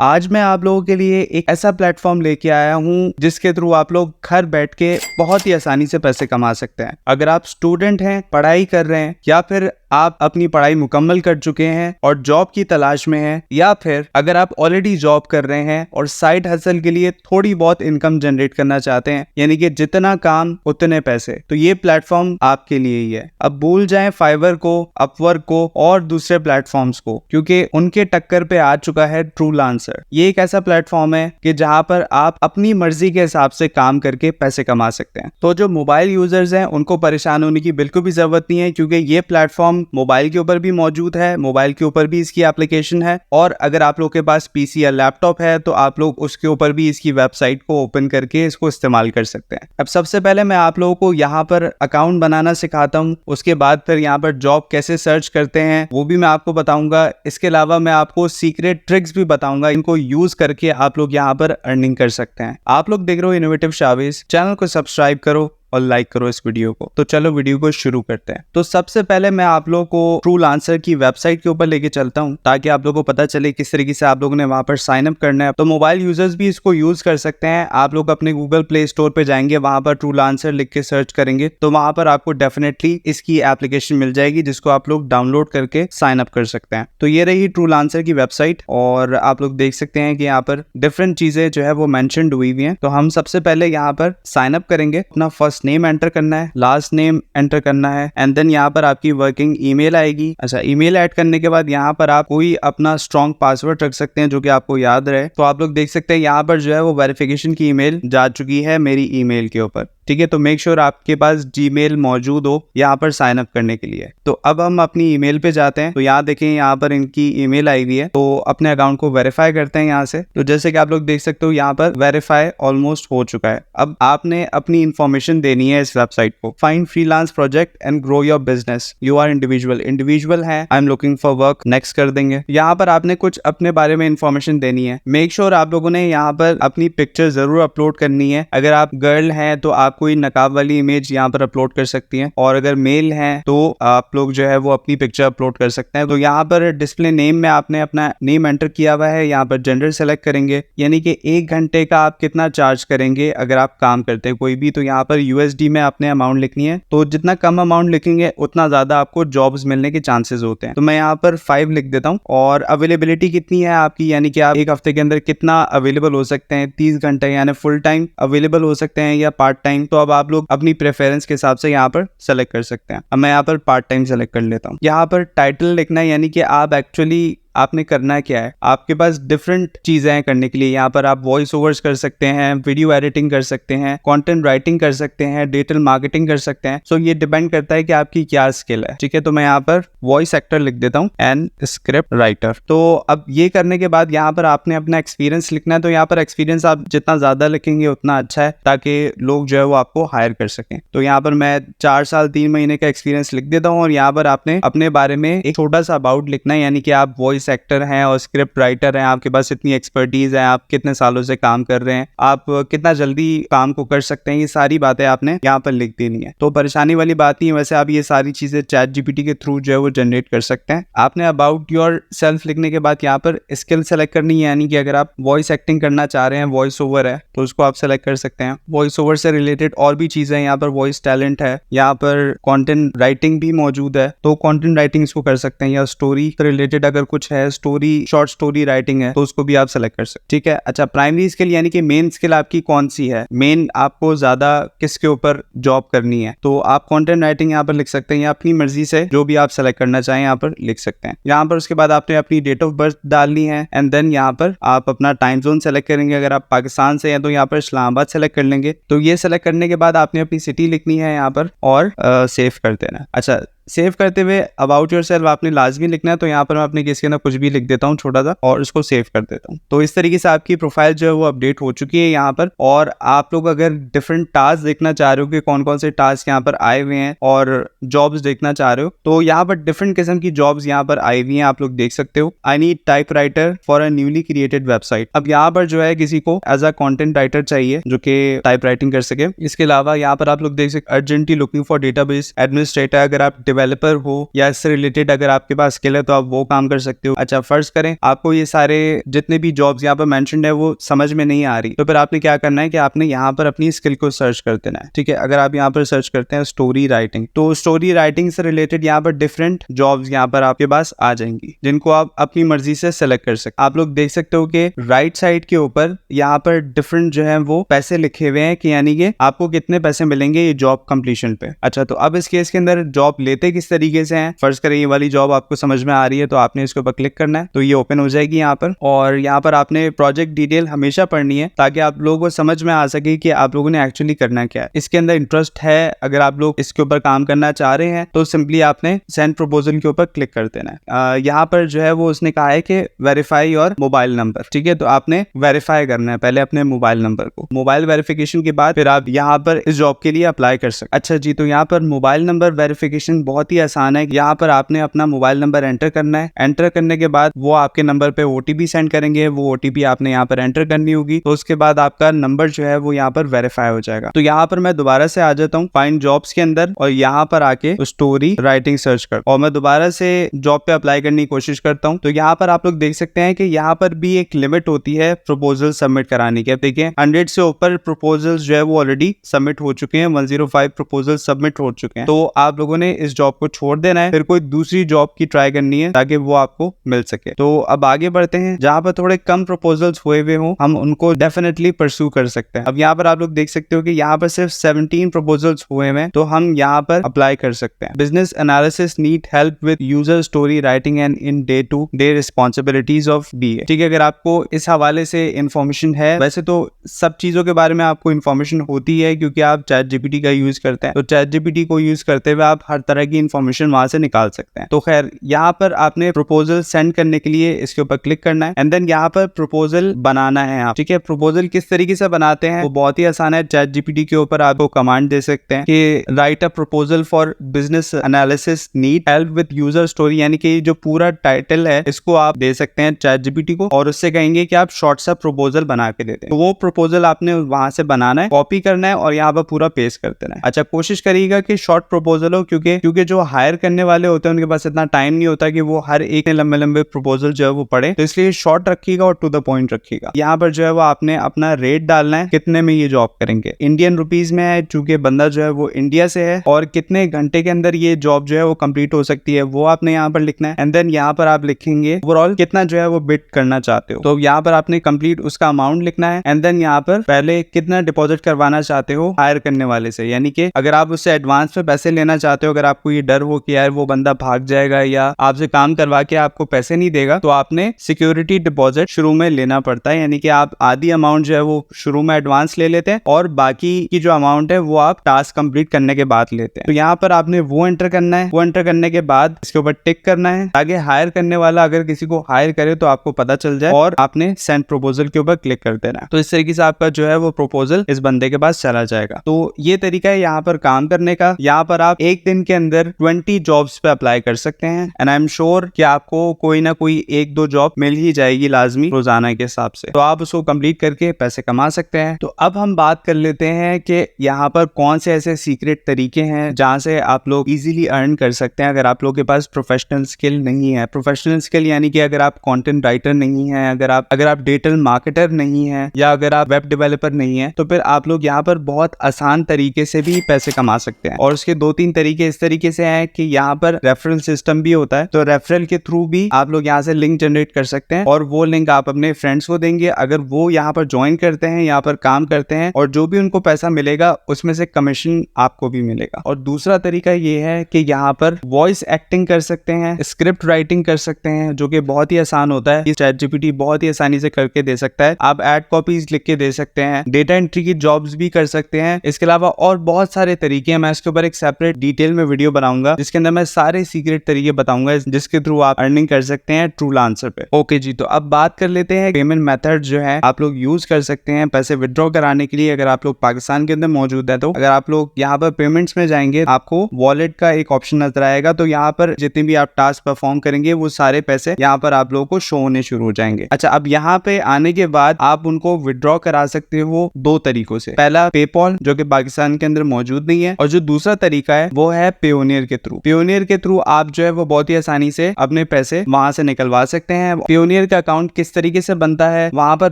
आज मैं आप लोगों के लिए एक ऐसा प्लेटफॉर्म लेके आया हूँ जिसके थ्रू आप लोग घर बैठ के बहुत ही आसानी से पैसे कमा सकते हैं। अगर आप स्टूडेंट हैं, पढ़ाई कर रहे हैं, या फिर आप अपनी पढ़ाई मुकम्मल कर चुके हैं और जॉब की तलाश में हैं, या फिर अगर आप ऑलरेडी जॉब कर रहे हैं और साइड हसल के लिए थोड़ी बहुत इनकम जनरेट करना चाहते हैं, यानी कि जितना काम उतने पैसे, तो ये प्लेटफॉर्म आपके लिए ही है। अब भूल जाएं फाइवर को, अपवर्क को और दूसरे प्लेटफॉर्म्स को, क्योंकि उनके टक्कर पे आ चुका है ट्रूलांसर। ये एक ऐसा प्लेटफॉर्म है कि जहां पर आप अपनी मर्जी के हिसाब से काम करके पैसे कमा सकते हैं। तो जो मोबाइल यूजर्स हैं उनको परेशान होने की बिल्कुल भी जरूरत नहीं है, क्योंकि ये प्लेटफॉर्म मोबाइल के ऊपर भी मौजूद है, मोबाइल के ऊपर भी इसकी एप्लीकेशन है, और अगर आप लोग के पास पीसी या लैपटॉप है तो आप लोग उसके ऊपर भी इसकी वेबसाइट को ओपन करके इसको इस्तेमाल कर सकते हैं। अब सबसे पहले मैं आप लोगों को यहाँ पर अकाउंट बनाना सिखाता हूँ, उसके बाद फिर यहाँ पर जॉब कैसे सर्च करते हैं वो भी मैं आपको बताऊंगा। इसके अलावा मैं आपको सीक्रेट ट्रिक्स भी बताऊंगा, इनको यूज करके आप लोग यहाँ पर अर्निंग कर सकते हैं। आप लोग देख रहे हो इनोवेटिव शावीज, चैनल को सब्सक्राइब करो और लाइक करो इस वीडियो को। तो चलो वीडियो को शुरू करते हैं। तो सबसे पहले मैं आप लोगों को ट्रूलांसर की वेबसाइट के ऊपर लेके चलता हूं, ताकि आप लोगों को पता चले किस तरीके से आप लोगों ने वहां पर साइन अप करना है। तो मोबाइल यूजर्स भी इसको यूज कर सकते हैं। आप लोग अपने गूगल प्ले स्टोर पे जाएंगे, वहां पर ट्रूलांसर लिख के सर्च करेंगे तो वहां पर आपको डेफिनेटली इसकी एप्लीकेशन मिल जाएगी, जिसको आप लोग डाउनलोड करके साइन अप कर सकते हैं। तो ये रही ट्रूलांसर की वेबसाइट, और आप लोग देख सकते हैं कि यहाँ पर डिफरेंट चीजें जो है वो मेंशन्ड हुई हुई हैं। तो हम सबसे पहले यहाँ पर साइन अप करेंगे, अपना फर्स्ट नेम एंटर करना है, लास्ट नेम एंटर करना है, एंड देन यहाँ पर आपकी वर्किंग ईमेल आएगी। अच्छा, ईमेल ऐड करने के बाद यहाँ पर आप कोई अपना स्ट्रॉन्ग पासवर्ड रख सकते हैं जो कि आपको याद रहे। तो आप लोग देख सकते हैं यहाँ पर जो है वो वेरिफिकेशन की ईमेल जा चुकी है मेरी ईमेल के ऊपर। ठीक है, तो मेक श्योर आपके पास जीमेल मौजूद हो यहाँ पर साइन अप करने के लिए। तो अब हम अपनी ईमेल पे जाते हैं। तो यहाँ देखें, यहाँ पर इनकी ईमेल आई हुई है। तो अपने अकाउंट को वेरीफाई करते हैं यहाँ से। तो जैसे कि आप लोग देख सकते हो यहाँ पर वेरीफाई ऑलमोस्ट हो चुका है। अब आपने अपनी इंफॉर्मेशन देनी है इस वेबसाइट को। Find freelance project and grow your business, you are individual है, I am looking for work, next कर देंगे। यहाँ पर आपने कुछ अपने बारे में इंफॉर्मेशन देनी है। मेक श्योर आप लोगों ने यहाँ पर अपनी पिक्चर जरूर अपलोड करनी है। अगर आप गर्ल हैं तो आप कोई नकाब वाली इमेज यहाँ पर अपलोड कर सकती हैं, और अगर मेल हैं तो आप लोग जो है वो अपनी पिक्चर अपलोड कर सकते हैं। तो यहाँ पर डिस्प्ले नेम में आपने अपना नेम एंटर किया हुआ है, यहाँ पर जेंडर सेलेक्ट करेंगे, यानी कि 1 घंटे का आप कितना चार्ज करेंगे अगर आप काम करते हैं कोई भी। तो यहाँ पर यूएसडी में आपने अमाउंट लिखनी है। तो जितना कम अमाउंट लिखेंगे उतना ज्यादा आपको जॉब्स मिलने के चांसेस होते हैं। तो मैं यहाँ पर 5 लिख देता हूँ। और अवेलेबिलिटी कितनी है आपकी, यानी कि आप 1 हफ्ते के अंदर कितना अवेलेबल हो सकते हैं, 30 घंटे यानी फुल टाइम अवेलेबल हो सकते हैं या पार्ट टाइम। तो अब आप लोग अपनी प्रेफरेंस के हिसाब से यहाँ पर सेलेक्ट कर सकते हैं। अब मैं यहाँ पर पार्ट टाइम सेलेक्ट कर लेता हूँ। यहाँ पर टाइटल लिखना है, यानी कि आप एक्चुअली आपने करना क्या है। आपके पास डिफरेंट चीजें हैं करने के लिए। यहाँ पर आप वॉइस ओवर्स कर सकते हैं, वीडियो एडिटिंग कर सकते हैं, कंटेंट राइटिंग कर सकते हैं, डिजिटल मार्केटिंग कर सकते हैं। सो ये डिपेंड करता है कि आपकी क्या स्किल है। ठीक है, तो मैं यहाँ पर वॉइस एक्टर लिख देता हूँ एंड स्क्रिप्ट राइटर। तो अब ये करने के बाद यहाँ पर आपने अपना एक्सपीरियंस लिखना है। तो यहाँ पर एक्सपीरियंस आप जितना ज्यादा लिखेंगे उतना अच्छा है, ताकि लोग जो है वो आपको हायर कर सकें। तो यहाँ पर मैं 4 साल 3 महीने का एक्सपीरियंस लिख देता हूँ, और यहाँ पर आपने अपने बारे में एक छोटा सा अबाउट लिखना है, यानी कि आप वॉइस एक्टर हैं और स्क्रिप्ट राइटर हैं, आपके पास इतनी एक्सपर्टीज है, आप कितने सालों से काम कर रहे हैं, आप कितना जल्दी काम को कर सकते हैं, ये सारी बातें आपने यहाँ पर लिख देनी है। तो परेशानी वाली बात नहीं है। वैसे आप ये सारी चीजें चैट जीपीटी के थ्रू जो है वो जनरेट कर सकते हैं। आपने अबाउट योर सेल्फ लिखने के बाद यहाँ पर स्किल सेलेक्ट करनी है, यानी कि अगर आप वॉइस एक्टिंग करना चाह रहे हैं, वॉइस ओवर है, तो उसको आप सेलेक्ट कर सकते हैं। वॉइस ओवर से रिलेटेड और भी चीजें हैं, यहाँ पर वॉइस टैलेंट है, यहाँ पर कंटेंट राइटिंग भी मौजूद है, तो कंटेंट राइटिंग इसको कर सकते हैं, या स्टोरी रिलेटेड अगर कुछ है, स्टोरी शॉर्ट स्टोरी राइटिंग है, तो उसको भी आप सेलेक्ट कर सकते हैं। ठीक है, अच्छा, प्राइमरी स्किल यानी कि मेन स्किल आपकी कौन सी है, मेन आपको ज्यादा किसके ऊपर जॉब करनी है, तो आप कंटेंट राइटिंग यहाँ पर लिख सकते हैं, या अपनी मर्जी से जो भी आप सेलेक्ट करना चाहें यहाँ पर लिख सकते हैं। यहाँ पर उसके बाद आपने अपनी डेट ऑफ बर्थ डालनी है, एंड देन यहाँ पर आप अपना टाइम जोन सेलेक्ट करेंगे। अगर आप पाकिस्तान से हैं तो यहाँ पर इस्लामाबाद सेलेक्ट कर लेंगे। तो ये सेलेक्ट करने के बाद आपने अपनी सिटी लिखनी है यहाँ पर, और सेव कर देना। अच्छा, सेव करते हुए अबाउट योर सेल्फ आपने लाजमी लिखना है। तो यहाँ पर मैं अपने केस के अंदर कुछ भी लिख देता हूँ छोटा सा, और इसको सेव कर देता हूँ। तो इस तरीके से आपकी प्रोफाइल जो है वो अपडेट हो चुकी है यहाँ पर। और आप लोग अगर डिफरेंट टास्क देखना चाह रहे हो कि कौन कौन से टास्क यहाँ पर आए हुए हैं, और जॉब्स देखना चाह रहे हो, तो यहाँ पर डिफरेंट किस्म की जॉब्स यहाँ पर आई हुई हैं, आप लोग देख सकते हो। I need type writer for a newly created website. अब यहाँ पर जो है किसी को एज अ कंटेंट राइटर चाहिए जो कि टाइप राइटिंग कर सके। इसके अलावा यहाँ पर आप लोग देख सकते urgently looking for database administrator. अगर आप डेवलपर हो या इससे रिलेटेड अगर आपके पास स्किल है तो आप वो काम कर सकते हो। अच्छा, फर्ज करें आपको ये सारे जितने भी जॉब्स यहाँ पर मेंशन्ड है वो समझ में नहीं आ रही, तो फिर आपने क्या करना है कि आपने यहाँ पर अपनी स्किल को सर्च कर देना है। ठीक है, अगर आप यहाँ पर सर्च करते हैं स्टोरी राइटिंग, तो स्टोरी राइटिंग से रिलेटेड यहाँ पर डिफरेंट जॉब्स यहाँ पर आपके पास आ जाएंगी जिनको आप अपनी मर्जी से सेलेक्ट कर सकते। आप लोग देख सकते हो कि राइट साइड के ऊपर यहाँ पर डिफरेंट जो है वो पैसे लिखे हुए हैं कि यानी कि आपको कितने पैसे मिलेंगे ये जॉब कंप्लीशन पे। अच्छा, तो अब इस केस के अंदर जॉब लेते किस तरीके से हैं, फर्ज करें ये वाली जॉब आपको समझ में आ रही है तो आपने इसके ऊपर क्लिक करना है, तो ये ओपन हो जाएगी यहाँ पर, और यहाँ पर आपने प्रोजेक्ट डिटेल हमेशा पढ़नी है ताकि आप लोगों को समझ में आ सके कि आप लोगों ने एक्चुअली करना क्या है, इसके अंदर इंटरेस्ट है। अगर आप लोग इसके ऊपर काम करना चाह रहे हैं तो सिंपली आपने सेंड प्रपोजल के ऊपर क्लिक कर देना है। यहाँ पर जो है वो उसने कहा है कि वेरीफाई योर मोबाइल नंबर। ठीक है, तो आपने वेरीफाई करना है पहले अपने मोबाइल नंबर को। मोबाइल वेरिफिकेशन के बाद फिर आप यहाँ पर इस जॉब के लिए अप्लाई कर सकते। अच्छा जी, तो यहाँ पर मोबाइल नंबर वेरिफिकेशन बहुत ही आसान है। यहाँ पर आपने अपना मोबाइल नंबर एंटर करना है, एंटर करने के बाद वो आपके नंबर पे ओटीपी सेंड करेंगे, वो ओटीपी आपने यहाँ पर एंटर करनी होगी, तो उसके बाद आपका नंबर जो है वो यहाँ पर वेरीफाई हो जाएगा। तो यहाँ पर मैं दोबारा से आ जाता हूँ फाइंड जॉब्स के अंदर और यहाँ पर आके स्टोरी राइटिंग सर्च कर और मैं दोबारा से जॉब पे अप्लाई करने की कोशिश करता हूँ। तो यहाँ पर आप लोग देख सकते हैं कि यहाँ पर भी एक लिमिट होती है प्रपोजल सबमिट कराने की। देखिए 100 से ऊपर प्रपोजल्स जो है वो ऑलरेडी सबमिट हो चुके हैं, 105 प्रपोजल सबमिट हो चुके हैं। तो आप लोगों ने इस जॉब को छोड़ देना है, फिर कोई दूसरी जॉब की ट्राई करनी है ताकि वो आपको मिल सके। तो अब आगे बढ़ते हैं, जहां पर थोड़े कम प्रपोजल्स हुए हुए हों हम उनको डेफिनेटली परस्यू कर सकते हैं। अब यहाँ पर आप लोग देख सकते हो कि यहाँ पर सिर्फ 17 प्रपोजल्स हुए हैं, तो हम यहाँ पर अप्लाई कर सकते हैं। Business analysis need help with user story writing and in day to day responsibilities of BA. ठीक है, अगर आपको इस हवाले से इंफॉर्मेशन है, वैसे तो सब चीजों के बारे में आपको इंफॉर्मेशन होती है क्योंकि आप चैट जीपीटी का यूज करते हैं, तो चैट जीपीटी को यूज करते हुए आप हर तरह की इंफॉर्मेशन वहां से निकाल सकते हैं। तो खैर यहाँ पर आपने प्रपोजल सेंड करने के लिए इसके ऊपर क्लिक करना है एंड देन यहाँ पर प्रपोजल बनाना है आप। ठीक है, प्रपोजल किस तरीके से बनाते हैं वो बहुत ही आसान है। चैट जीपीटी के ऊपर आपको कमांड दे सकते हैं कि right a proposal for business analysis need help with user story, यानी कि जो पूरा टाइटल है इसको आप दे सकते हैं चैट जीपीटी को और उससे कहेंगे कि आप शॉर्ट सा प्रपोजल बना के देते हैं। तो वो प्रपोजल आपने वहां से बनाना है, कॉपी करना है और यहाँ पर पूरा पेस्ट कर देना है। अच्छा, कोशिश करिएगा कि शॉर्ट प्रपोजल हो क्योंकि जो हायर करने वाले होते हैं उनके पास इतना टाइम नहीं होता कि वो हर एक लंबे लंबे प्रपोजल जो है वो पढ़े, तो इसलिए शॉर्ट रखिएगा और टू द पॉइंट रखिएगा। यहाँ पर जो है वो आपने अपना रेट डालना है, कितने में ये जॉब करेंगे, इंडियन रुपीज में है चूंकि बंदा जो है वो इंडिया से है, और कितने घंटे के अंदर ये जॉब जो है वो कंप्लीट हो सकती है वो आपने यहाँ पर लिखना है। एंड देन यहाँ पर आप लिखेंगे ओवरऑल कितना जो है वो बिड करना चाहते हो, तो यहाँ पर आपने कंप्लीट उसका अमाउंट लिखना है। एंड देन यहाँ पर पहले कितना डिपॉजिट करवाना चाहते हो हायर करने वाले से, यानी कि अगर आप उससे एडवांस में पैसे लेना चाहते हो, अगर आपको ये डर हो कि यार वो बंदा भाग जाएगा या आपसे काम करवा के आपको पैसे नहीं देगा, तो आपने सिक्योरिटी डिपॉजिट शुरू में लेना पड़ता है, यानी कि आप आधी अमाउंट जो है वो शुरू में एडवांस ले लेते हैं और बाकी की जो अमाउंट है वो आप टास्क कंप्लीट करने के बाद लेते हैं। तो यहाँ पर आपने वो एंटर करना है, वो एंटर करने के बाद इसके ऊपर टिक करना है ताकि हायर करने वाला अगर किसी को हायर करे तो आपको पता चल जाए, और आपने सेंड प्रपोजल के ऊपर क्लिक कर देना है। तो इस तरीके से आपका जो है वो प्रपोजल इस बंदे के पास चला जाएगा। तो ये तरीका है यहाँ पर काम करने का। यहाँ पर आप एक दिन के अंदर 20 जॉब्स पे अप्लाई कर सकते हैं एंड आई एम श्योर कि आपको कोई ना कोई एक दो जॉब मिल ही जाएगी लाजमी रोजाना के हिसाब से, तो आप उसको कंप्लीट करके पैसे कमा सकते हैं। तो अब हम बात कर लेते हैं कि यहाँ पर कौन से ऐसे सीक्रेट तरीके हैं जहाँ से आप लोग इजीली अर्न कर सकते हैं अगर आप लोग के पास प्रोफेशनल स्किल नहीं है। प्रोफेशनल स्किल यानी कि अगर आप कंटेंट राइटर नहीं है, अगर आप डिजिटल मार्केटर नहीं है, या अगर आप वेब डेवलपर नहीं है, तो फिर आप लोग यहाँ पर बहुत आसान तरीके से भी पैसे कमा सकते हैं। और उसके 2-3 तरीके इस तरीके से हैं कि यहाँ पर रेफरल सिस्टम भी होता है, तो रेफरल के थ्रू भी आप लोग यहाँ से लिंक जनरेट कर सकते हैं और वो लिंक आप अपने फ्रेंड्स को देंगे। अगर वो यहाँ पर ज्वाइन करते हैं, यहाँ पर काम करते हैं, और जो भी उनको पैसा मिलेगा उसमें से कमीशन आपको भी मिलेगा। और दूसरा तरीका ये है कि यहाँ पर वॉइस एक्टिंग कर सकते हैं, स्क्रिप्ट राइटिंग कर सकते हैं, जो कि बहुत ही आसान होता है, चैट जीपीटी बहुत ही आसानी से करके दे सकता है। आप एड कॉपीज लिख के दे सकते हैं, डेटा एंट्री की जॉब्स भी कर सकते हैं। इसके अलावा और बहुत सारे तरीके हैं, मैं इसके ऊपर एक सेपरेट डिटेल में वीडियो बनाऊंगा जिसके अंदर मैं सारे सीक्रेट तरीके बताऊंगा जिसके थ्रू आप अर्निंग कर सकते हैं ट्रूलांसर पे। ओके जी, तो अब बात कर लेते हैं पेमेंट मेथड जो है आप लोग यूज कर सकते हैं पैसे विड्रॉ कराने के लिए। अगर आप लोग पाकिस्तान के अंदर मौजूद है, तो अगर आप लोग यहाँ पर पेमेंट्स में जाएंगे आपको वॉलेट का एक ऑप्शन नजर आएगा, तो यहाँ पर जितने भी आप टास्क परफॉर्म करेंगे वो सारे पैसे यहाँ पर आप लोगों को शो होने शुरू हो जाएंगे। अच्छा, अब यहाँ पे आने के बाद आप उनको विड्रॉ करा सकते हो 2 तरीकों से। पहला पेपॉल जो कि पाकिस्तान के अंदर मौजूद नहीं है, और जो दूसरा तरीका है वो है पेओ पियोनियर के थ्रू। पियोनियर के थ्रू आप जो है वो बहुत ही आसानी से अपने पैसे वहां से निकलवा सकते हैं। पियोनियर का अकाउंट किस तरीके से बनता है, वहां पर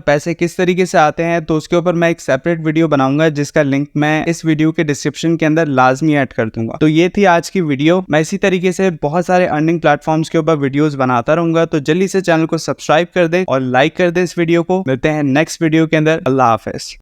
पैसे किस तरीके से आते हैं, तो उसके ऊपर मैं एक सेपरेट वीडियो बनाऊंगा जिसका लिंक मैं इस वीडियो के डिस्क्रिप्शन के अंदर लाजमी ऐड कर दूंगा। तो ये थी आज की वीडियो। मैं इसी तरीके से बहुत सारे अर्निंग प्लेटफॉर्म्स के ऊपर वीडियोस बनाता रहूंगा, तो जल्दी से चैनल को सब्सक्राइब कर दें और लाइक कर दें इस वीडियो को। मिलते हैं नेक्स्ट वीडियो के अंदर। अल्लाह हाफिज।